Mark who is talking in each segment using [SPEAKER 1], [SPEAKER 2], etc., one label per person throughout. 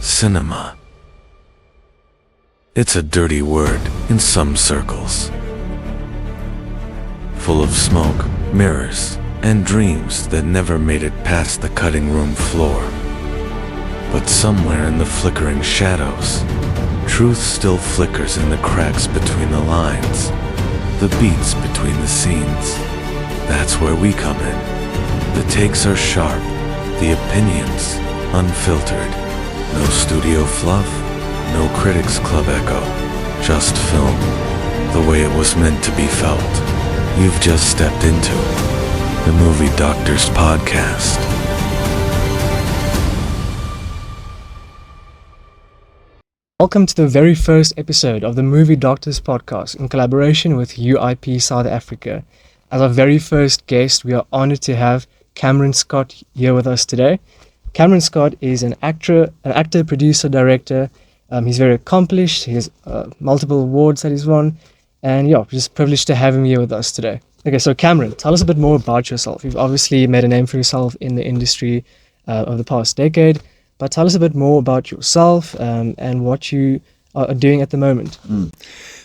[SPEAKER 1] Cinema. It's a dirty word in some circles. Full of smoke, mirrors, and dreams that never made it past the cutting room floor. But somewhere in the flickering shadows, truth still flickers in the cracks between the lines, the beats between the scenes. That's where we come in. The takes are sharp, the opinions unfiltered. No studio fluff, no critics club echo, just film, the way it was meant to be felt. You've just stepped into the Movie Doctors Podcast.
[SPEAKER 2] Welcome to the very first episode of the Movie Doctors Podcast in collaboration with UIP South Africa. As our very first guest, we are honored to have Cameron Scott here with us today. Cameron Scott is an actor, producer, director. He's very accomplished. He has multiple awards that he's won. And yeah, we're just privileged to have him here with us today. Okay, so Cameron, tell us a bit more about yourself. You've obviously made a name for yourself in the industry over the past decade. But tell us a bit more about yourself and what you are doing at the moment.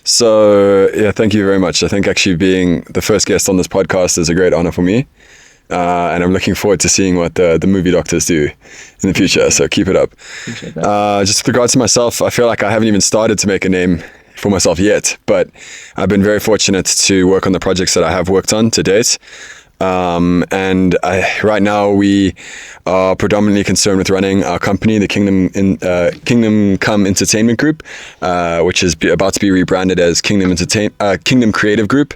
[SPEAKER 3] So, yeah, thank you very much. I think actually being the first guest on this podcast is a great honor for me. And I'm looking forward to seeing what the movie doctors do in the future. So keep it up. Just with regards to myself, I feel like I haven't even started to make a name for myself yet, but I've been very fortunate to work on the projects that I have worked on to date. Right now we are predominantly concerned with running our company, the Kingdom Come Entertainment Group, which is about to be rebranded as Kingdom Creative Group.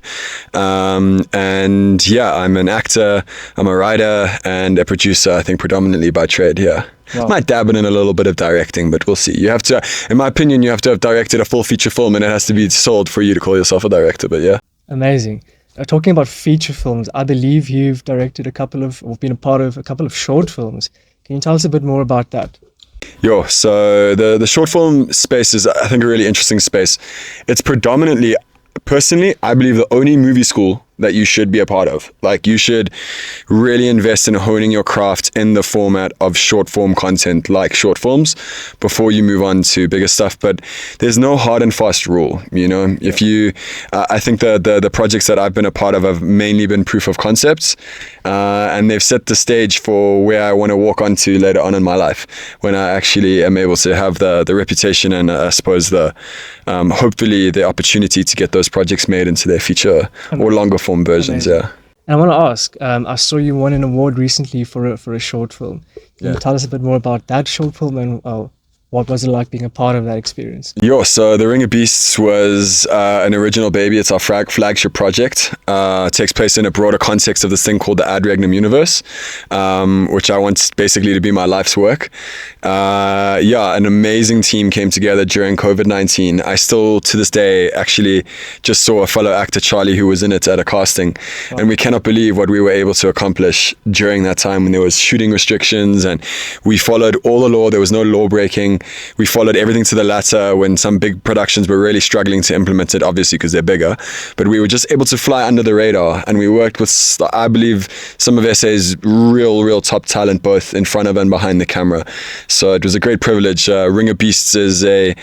[SPEAKER 3] And yeah, I'm an actor, I'm a writer, and a producer, I think predominantly by trade, yeah. Wow. Might dabble in a little bit of directing, but we'll see. You have to, in my opinion, you have to have directed a full feature film and it has to be sold for you to call yourself a director, but yeah.
[SPEAKER 2] Amazing. Talking about feature films, I believe you've directed or been a part of a couple of short films. Can you tell us a bit more about that?
[SPEAKER 3] So the short film space is, I think, a really interesting space. It's predominantly, personally, I believe the only movie school that you should be a part of. Like, you should really invest in honing your craft in the format of short form content, like short films, before you move on to bigger stuff. But there's no hard and fast rule, you know. If you, I think the projects that I've been a part of have mainly been proof of concepts, and they've set the stage for where I want to walk onto later on in my life, when I actually am able to have the reputation and I suppose hopefully the opportunity to get those projects made into their feature or longer form versions.
[SPEAKER 2] Amazing.
[SPEAKER 3] Yeah.
[SPEAKER 2] And I want to ask, I saw you won an award recently for a short film. Can you tell us a bit more about that short film and what was it like being a part of that experience?
[SPEAKER 3] So The Ring of Beasts was an original baby. It's our flagship project. It takes place in a broader context of this thing called the Ad Regnum universe, which I want basically to be my life's work. An amazing team came together during COVID-19. I still, to this day, actually just saw a fellow actor, Charlie, who was in it at a casting. Wow. And we cannot believe what we were able to accomplish during that time when there was shooting restrictions, and we followed all the law. There was no law breaking. We followed everything to the letter when some big productions were really struggling to implement it, obviously because they're bigger. But we were just able to fly under the radar, and we worked with, I believe, some of SA's real top talent, both in front of and behind the camera. So it was a great privilege. Ring of Beasts is a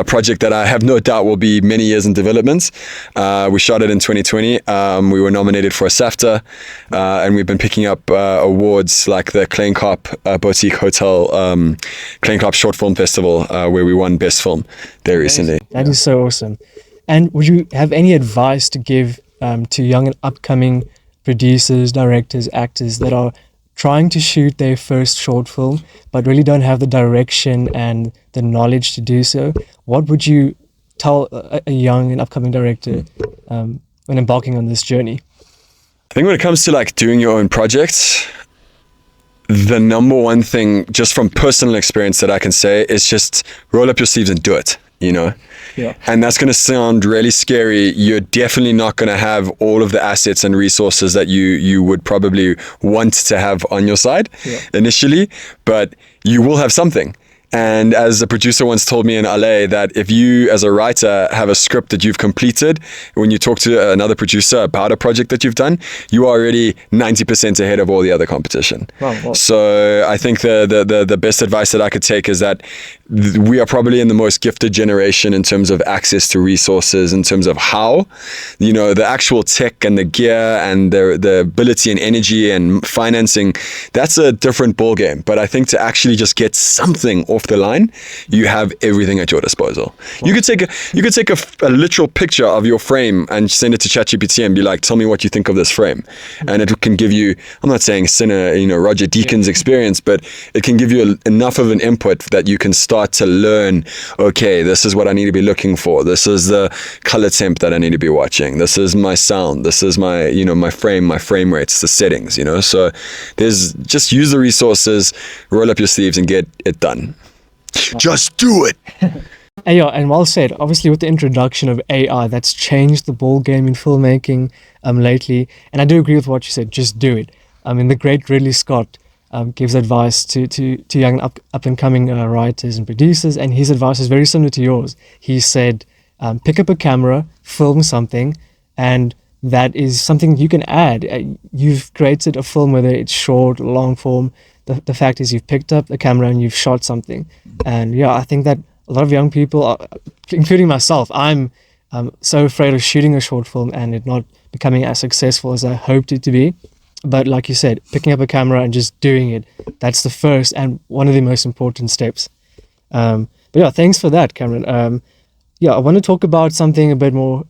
[SPEAKER 3] project that I have no doubt will be many years in development. We shot it in 2020. We were nominated for a SAFTA, and we've been picking up awards like the Kleinkop Boutique Hotel Kleinkop Short Film Festival, where we won Best Film there recently.
[SPEAKER 2] That is so awesome. And would you have any advice to give to young and upcoming producers, directors, actors that are trying to shoot their first short film but really don't have the direction and the knowledge to do so? What would you tell a young and upcoming director when embarking on this journey?
[SPEAKER 3] I think when it comes to like doing your own projects, the number one thing, just from personal experience, that I can say is just roll up your sleeves and do it, you know?
[SPEAKER 2] Yeah.
[SPEAKER 3] And that's going to sound really scary. You're definitely not going to have all of the assets and resources that you would probably want to have on your side initially, but you will have something. And as a producer once told me in LA, that if you as a writer have a script that you've completed, when you talk to another producer about a project that you've done, you are already 90% ahead of all the other competition.
[SPEAKER 2] Wow.
[SPEAKER 3] So I think the best advice that I could take is that we are probably in the most gifted generation in terms of access to resources, in terms of how, the actual tech and the gear and the ability and energy and financing, that's a different ballgame. But I think to actually just get something off the line, you have everything at your disposal. Wow. You could take a literal picture of your frame and send it to ChatGPT and be like, tell me what you think of this frame. And it can give you, I'm not saying Roger Deakins experience, but it can give you enough of an input that you can start to learn, okay, this is what I need to be looking for. This is the color temp that I need to be watching. This is my sound. This is my, my frame rates, the settings, So there's just use the resources, roll up your sleeves and get it done. Just do it.
[SPEAKER 2] And well said. Obviously, with the introduction of AI, that's changed the ball game in filmmaking lately. And I do agree with what you said. Just do it. I mean, the great Ridley Scott gives advice to young up and coming writers and producers, and his advice is very similar to yours. He said, pick up a camera, film something, and that is something you can add. You've created a film, whether it's short, long form. The fact is you've picked up the camera and you've shot something. And I think that a lot of young people, including myself, I'm so afraid of shooting a short film and it not becoming as successful as I hoped it to be. But like you said, picking up a camera and just doing it, that's the first and one of the most important steps. But thanks for that, Cameron. I want to talk about something a bit more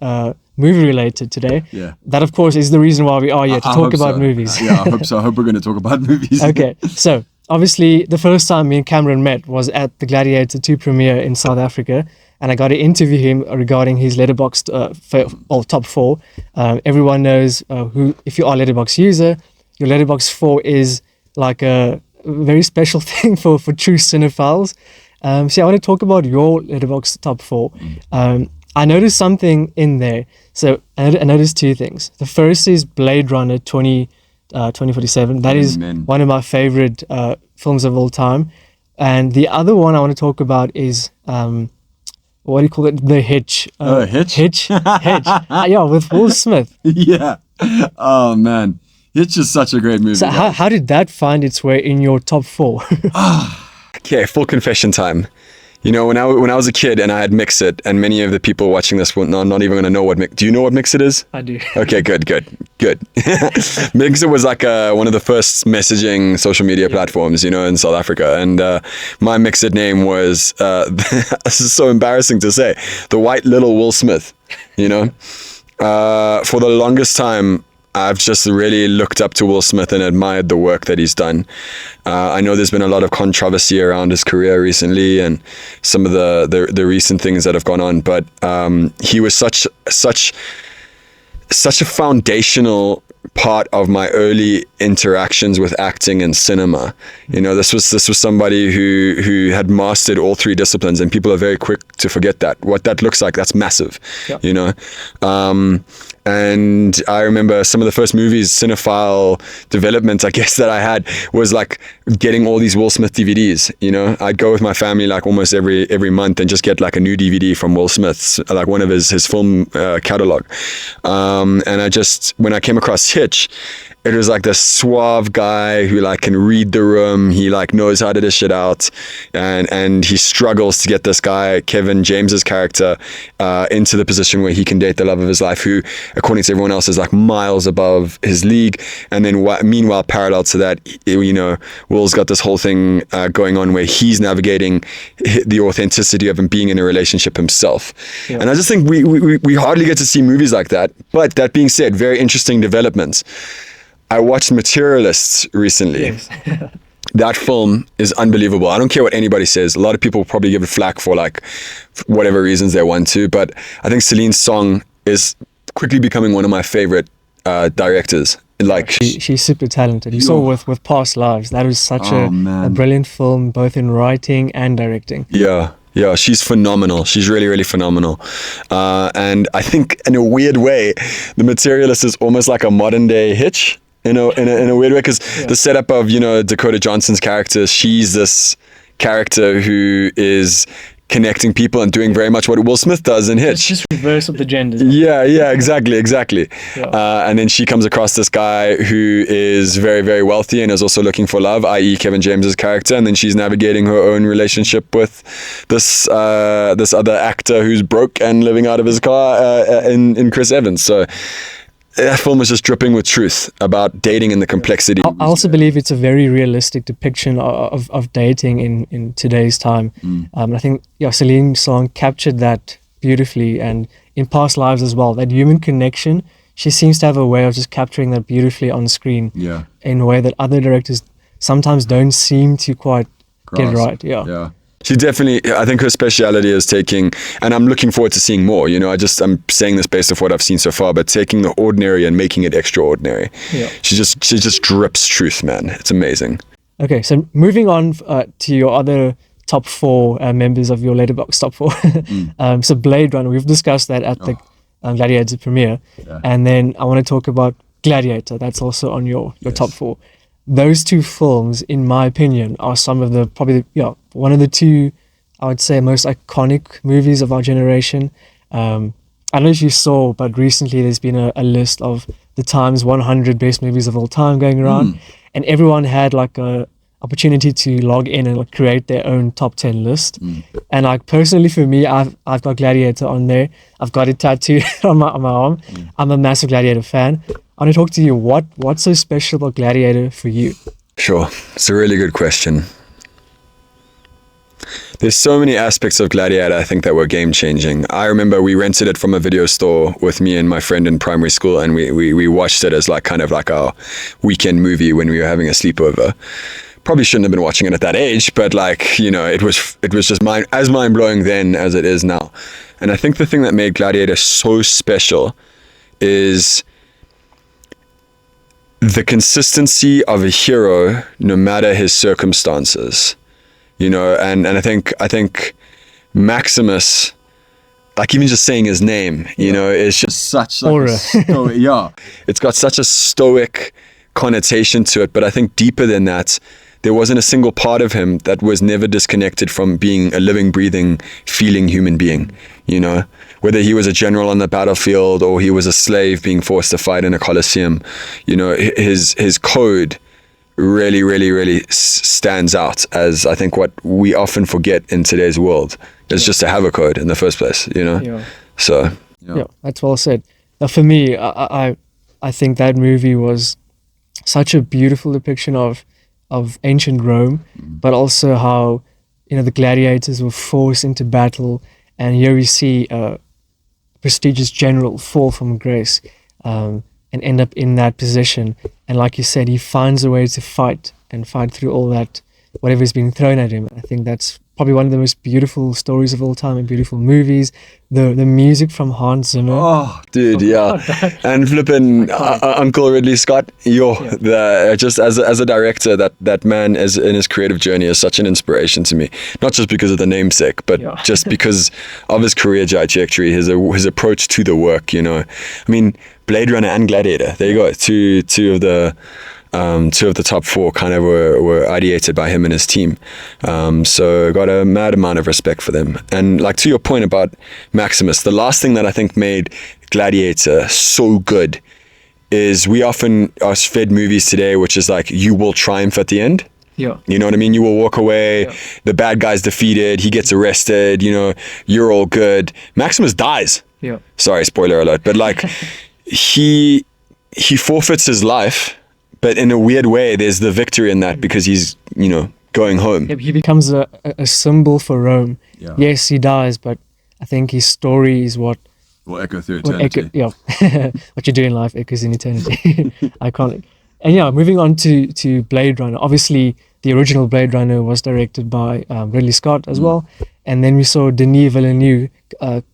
[SPEAKER 2] movie related today.
[SPEAKER 4] Yeah.
[SPEAKER 2] That, of course, is the reason why we are here, to talk about movies.
[SPEAKER 4] I hope so. I hope we're going to talk about movies.
[SPEAKER 2] Okay, so obviously the first time me and Cameron met was at the Gladiator 2 premiere in South Africa, and I got to interview him regarding his Letterboxd top 4. Everyone knows if you are a Letterboxd user, your Letterboxd 4 is like a very special thing for true cinephiles. So I want to talk about your Letterboxd top 4. I noticed something in there. So I noticed two things. The first is Blade Runner 2047. That is one of my favorite films of all time. And the other one I want to talk about is, what do you call it? The Hitch.
[SPEAKER 4] Hitch?
[SPEAKER 2] Hitch? With Will Smith.
[SPEAKER 4] Yeah. Oh, man. Hitch is such a great movie.
[SPEAKER 2] So how did that find its way in your top 4?
[SPEAKER 3] Okay, full confession time. When I was a kid and I had Mixit, and many of the people watching this will not even going to know what do you know what Mixit is?
[SPEAKER 2] I do.
[SPEAKER 3] Okay, good. Mixit was like one of the first messaging social media platforms, in South Africa. And my Mixit name was, this is so embarrassing to say, the white little Will Smith, For the longest time, I've just really looked up to Will Smith and admired the work that he's done. I know there's been a lot of controversy around his career recently and some of the recent things that have gone on, but he was such a foundational part of my early interactions with acting and cinema. This was somebody who had mastered all three disciplines, and people are very quick to forget that. What that looks like, that's massive. Yep. And I remember some of the first movies, cinephile development, I guess, that I had was like getting all these Will Smith DVDs. I'd go with my family like almost every month and just get like a new DVD from Will Smith's, like one of his film catalog. And when I came across Hitch, it was like this suave guy who like can read the room. He like knows how to dish it out, and he struggles to get this guy, Kevin James's character, into the position where he can date the love of his life, who, according to everyone else, is like miles above his league. And then meanwhile, parallel to that, Will's got this whole thing going on where he's navigating the authenticity of him being in a relationship himself. Yeah. And I just think we hardly get to see movies like that. But that being said, very interesting developments. I watched Materialists recently.
[SPEAKER 2] Yes.
[SPEAKER 3] That film is unbelievable. I don't care what anybody says. A lot of people probably give it flack for like whatever reasons they want to, but I think Celine Song is quickly becoming one of my favorite directors. Like
[SPEAKER 2] she's super talented. You saw with Past Lives. That was such a brilliant film, both in writing and directing.
[SPEAKER 3] Yeah, she's phenomenal. She's really, really phenomenal. And I think in a weird way, The Materialist is almost like a modern day Hitch. In a weird way, because the setup of Dakota Johnson's character, she's this character who is connecting people and doing very much what Will Smith does in Hitch.
[SPEAKER 2] It's just reverse of the genders.
[SPEAKER 3] Yeah, exactly.
[SPEAKER 2] Yeah.
[SPEAKER 3] And then she comes across this guy who is very, very wealthy and is also looking for love, i.e. Kevin James's character, and then she's navigating her own relationship with this other actor who's broke and living out of his car in Chris Evans. So that film is just dripping with truth about dating and the complexity.
[SPEAKER 2] I also believe it's a very realistic depiction of dating in today's time. I think Celine Song captured that beautifully, and in Past Lives as well, that human connection. She seems to have a way of just capturing that beautifully on screen in a way that other directors sometimes don't seem to quite get right.
[SPEAKER 3] Yeah. She definitely, I think her speciality is taking, and I'm looking forward to seeing more, I'm saying this based off what I've seen so far, but taking the ordinary and making it extraordinary.
[SPEAKER 2] Yeah.
[SPEAKER 3] She just drips truth, man. It's amazing.
[SPEAKER 2] Okay, so moving on to your other top 4 members of your Letterboxd top 4. So Blade Runner, we've discussed that at the Gladiator premiere.
[SPEAKER 4] Yeah.
[SPEAKER 2] And then I want to talk about Gladiator. That's also on your top 4. Those 2 films, in my opinion, are some of the one of the 2, I would say, most iconic movies of our generation. I don't know if you saw, but recently there's been a list of the Times 100 best movies of all time going around, and everyone had like a opportunity to log in and create their own top 10 list. And like personally for me, I've got Gladiator on there. I've got it tattooed on my arm. I'm a massive Gladiator fan. I want to talk to you. What's so special about Gladiator for you?
[SPEAKER 3] Sure. It's a really good question. There's so many aspects of Gladiator, I think, that were game-changing. I remember we rented it from a video store with me and my friend in primary school, and we watched it as kind of like our weekend movie when we were having a sleepover. Probably shouldn't have been watching it at that age, but it was just as mind-blowing then as it is now. And I think the thing that made Gladiator so special is the consistency of a hero, no matter his circumstances. And I think Maximus, even just saying his name, is just
[SPEAKER 4] Such
[SPEAKER 2] Aura.
[SPEAKER 3] it's got such a stoic connotation to it. But I think deeper than that, there wasn't a single part of him that was never disconnected from being a living, breathing, feeling human being. Whether he was a general on the battlefield or he was a slave being forced to fight in a coliseum, his code really, really, really stands out as, I think, what we often forget in today's world is just to have a code in the first place, So
[SPEAKER 2] Yeah, that's well said. Now, for me, I think that movie was such a beautiful depiction of ancient Rome, but also how the gladiators were forced into battle, and here we see a prestigious general fall from grace and end up in that position. And like you said, he finds a way to fight through all that, whatever is being thrown at him. I think that's probably one of the most beautiful stories of all time and beautiful movies. The music from Hans Zimmer.
[SPEAKER 3] Oh, dude, yeah. And flipping Uncle Ridley Scott, just as a director, that man is in his creative journey is such an inspiration to me. Not just because of the namesake, but just because of his career trajectory, his approach to the work. Blade Runner and Gladiator. There you go. Two of the top 4 kind of were ideated by him and his team. So got a mad amount of respect for them. And to your point about Maximus, the last thing that I think made Gladiator so good is we often are fed movies today, which is you will triumph at the end.
[SPEAKER 2] Yeah.
[SPEAKER 3] You know what I mean? You will walk away, the bad guy's defeated, he gets arrested, you're all good. Maximus dies.
[SPEAKER 2] Yeah.
[SPEAKER 3] Sorry, spoiler alert. But he forfeits his life, but in a weird way, there's the victory in that because he's, going home.
[SPEAKER 2] He becomes a symbol for Rome.
[SPEAKER 4] Yeah.
[SPEAKER 2] Yes, he dies, but I think his story is what
[SPEAKER 4] Will echo through eternity.
[SPEAKER 2] what you do in life echoes in eternity. Iconic. And moving on to Blade Runner. Obviously, the original Blade Runner was directed by Ridley Scott as well. And then we saw Denis Villeneuve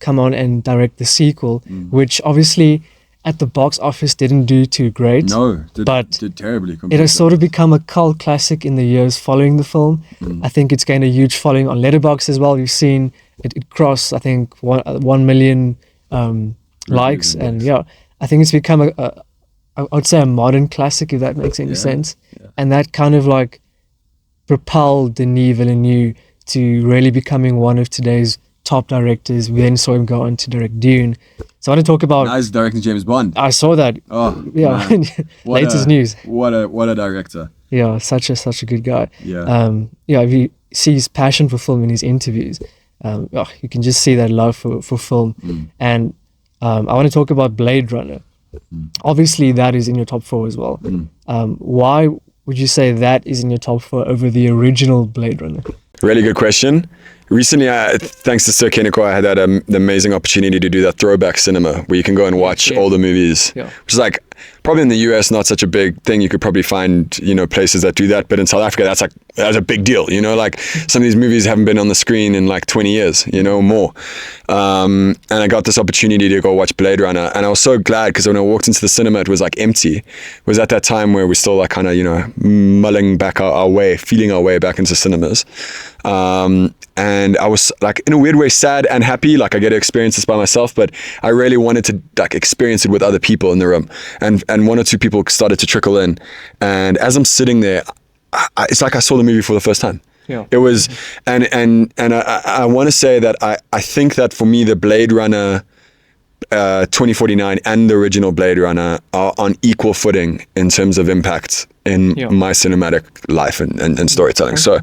[SPEAKER 2] come on and direct the sequel, which obviously at the box office didn't do too great.
[SPEAKER 4] No,
[SPEAKER 2] but
[SPEAKER 4] did terribly.
[SPEAKER 2] It has sort of become a cult classic in the years following the film. I think it's gained a huge following on Letterboxd as well. We've seen it cross, I think, 1 million likes. And I think it's become I would say a modern classic, if that makes any sense. Yeah. And that kind of propelled Denis Villeneuve to really becoming one of today's top directors. We then saw him go on to direct Dune. So I want to talk about.
[SPEAKER 4] Now he's directing James Bond.
[SPEAKER 2] I saw that.
[SPEAKER 4] Oh,
[SPEAKER 2] Yeah,
[SPEAKER 4] man. What
[SPEAKER 2] latest
[SPEAKER 4] a-
[SPEAKER 2] news.
[SPEAKER 4] What a director.
[SPEAKER 2] Yeah, such a good guy.
[SPEAKER 4] Yeah.
[SPEAKER 2] Yeah, if you see his passion for film in his interviews, you can just see that love for film. And I want to talk about Blade Runner. Obviously, that is in your top 4 as well. Why would you say that is in your top 4 over the original Blade Runner?
[SPEAKER 3] Really good question. Recently, thanks to Sir Keniko, I had the amazing opportunity to do that throwback cinema where you can go and watch older movies, which is like probably in the US not such a big thing. You could probably find places that do that, but in South Africa that's a big deal. Like some of these movies haven't been on the screen in like 20 years, or more. And I got this opportunity to go watch Blade Runner, and I was so glad because when I walked into the cinema, it was like empty. It was at that time where we're still like kind of mulling back our way, feeling our way back into cinemas. And I was like in a weird way sad and happy, like I get to experience this by myself, but I really wanted to like experience it with other people in the room, and one or two people started to trickle in, and as I'm sitting there, it's like I saw the movie for the first time. It was, and I want to say that I think that for me the Blade Runner 2049 and the original Blade Runner are on equal footing in terms of impact in my cinematic life and storytelling. So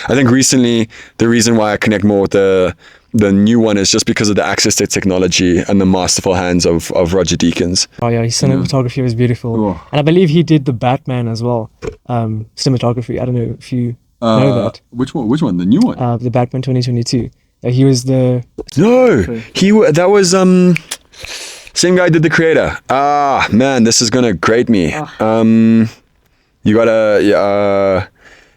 [SPEAKER 3] I think recently the reason why I connect more with the new one is just because of the access to technology and the masterful hands of Roger Deakins.
[SPEAKER 2] Oh yeah, his cinematography was beautiful.
[SPEAKER 4] Oh.
[SPEAKER 2] And I believe he did the Batman as well. Cinematography, I don't know if you know that.
[SPEAKER 4] Which one? The new one?
[SPEAKER 2] The Batman 2022. He was the...
[SPEAKER 3] No, that was same guy did The Creator. Ah man, this is gonna grate me. You gotta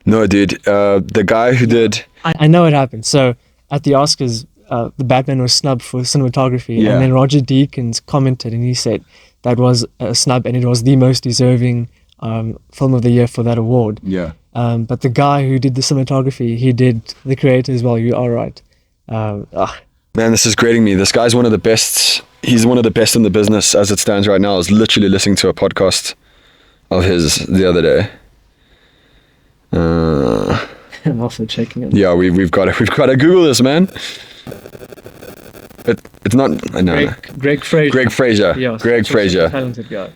[SPEAKER 3] no dude, the guy who did...
[SPEAKER 2] I know what happened. So at the Oscars, the Batman was snubbed for cinematography, and then Roger Deakins commented and he said that was a snub and it was the most deserving film of the year for that award.
[SPEAKER 4] Yeah.
[SPEAKER 2] But the guy who did the cinematography, he did The Creator as well. You are right.
[SPEAKER 3] Man, this is grating me. This guy's one of the best. He's one of the best in the business as it stands right now. I was literally listening to a podcast of his the other day.
[SPEAKER 2] I'm also checking it.
[SPEAKER 3] Yeah, we've got to Google this, man. It's not. I know.
[SPEAKER 2] Greig Fraser.
[SPEAKER 3] Greig Fraser.
[SPEAKER 2] Yeah,
[SPEAKER 3] Greig Fraser.
[SPEAKER 2] Talented guy.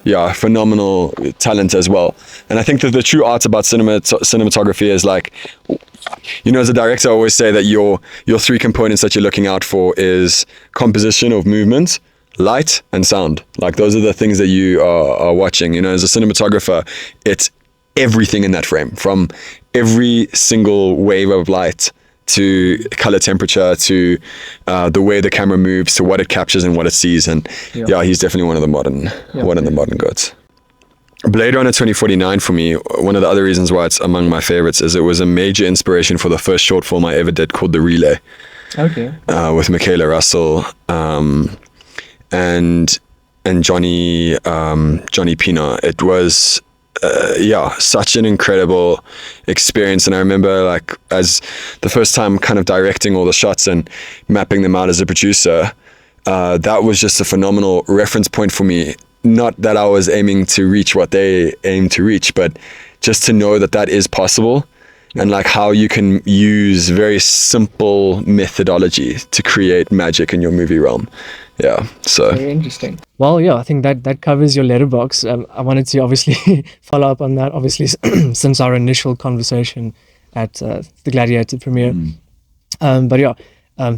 [SPEAKER 3] Yeah, phenomenal talent as well. And I think that the true art about cinematography is like, as a director, I always say that your 3 components that you're looking out for is composition of movement, light, and sound. Like those are the things that you are watching. As a cinematographer, it's everything in that frame, from every single wave of light to color temperature to the way the camera moves to what it captures and what it sees. And he's definitely one of the modern goats. Blade Runner 2049 for me, one of the other reasons why it's among my favorites is it was a major inspiration for the first short film I ever did called The Relay.
[SPEAKER 2] Okay.
[SPEAKER 3] With Michaela Russell and Johnny Pina. It was such an incredible experience. And I remember like as the first time kind of directing all the shots and mapping them out as a producer, that was just a phenomenal reference point for me. Not that I was aiming to reach what they aim to reach, but just to know that is possible, and like how you can use very simple methodology to create magic in your movie realm. Yeah, so
[SPEAKER 2] very interesting. Well, I think that covers your Letterboxd. I wanted to obviously follow up on that, obviously, since our initial conversation at the Gladiator premiere. But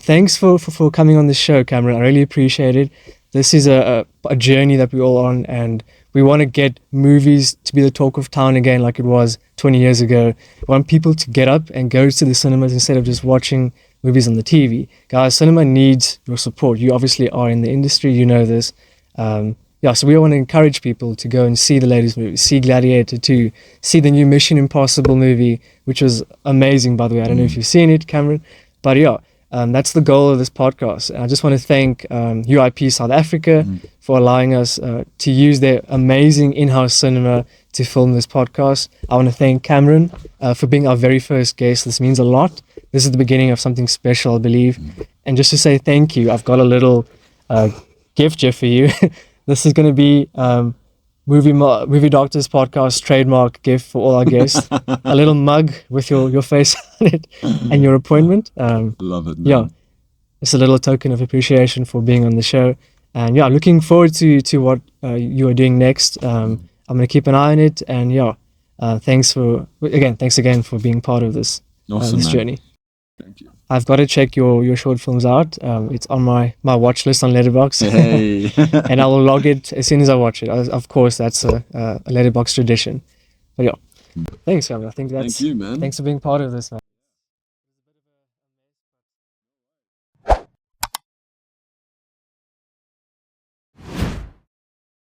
[SPEAKER 2] thanks for coming on the show, Cameron. I really appreciate it. This is a journey that we're all on, and we want to get movies to be the talk of town again like it was 20 years ago. We want people to get up and go to the cinemas instead of just watching movies on the TV. Guys, cinema needs your support. You obviously are in the industry, you know this. So we want to encourage people to go and see the latest movie, see Gladiator 2, see the new Mission Impossible movie, which was amazing, by the way. I don't know if you've seen it, Cameron, but that's the goal of this podcast. And I just want to thank UIP South Africa for allowing us to use their amazing in-house cinema to film this podcast. I want to thank Cameron for being our very first guest. This means a lot. This is the beginning of something special, I believe. And just to say thank you, I've got a little gift here for you. This is going to be Movie Doctors podcast trademark gift for all our guests. A little mug with your face on it and your appointment.
[SPEAKER 4] Love it, man.
[SPEAKER 2] Yeah, it's a little token of appreciation for being on the show. And yeah, looking forward to what you are doing next. I'm going to keep an eye on it. And yeah, thanks again for being part of this,
[SPEAKER 4] Awesome,
[SPEAKER 2] this
[SPEAKER 4] man.
[SPEAKER 2] journey.
[SPEAKER 4] Thank you.
[SPEAKER 2] I've got to check your short films out. It's on my watch list on Letterboxd.
[SPEAKER 4] Hey.
[SPEAKER 2] And I will log it as soon as I watch it. Of course, that's a Letterboxd tradition. But yeah, thanks, man. I think that's.
[SPEAKER 4] Thank you, man.
[SPEAKER 2] Thanks for being part of this, man.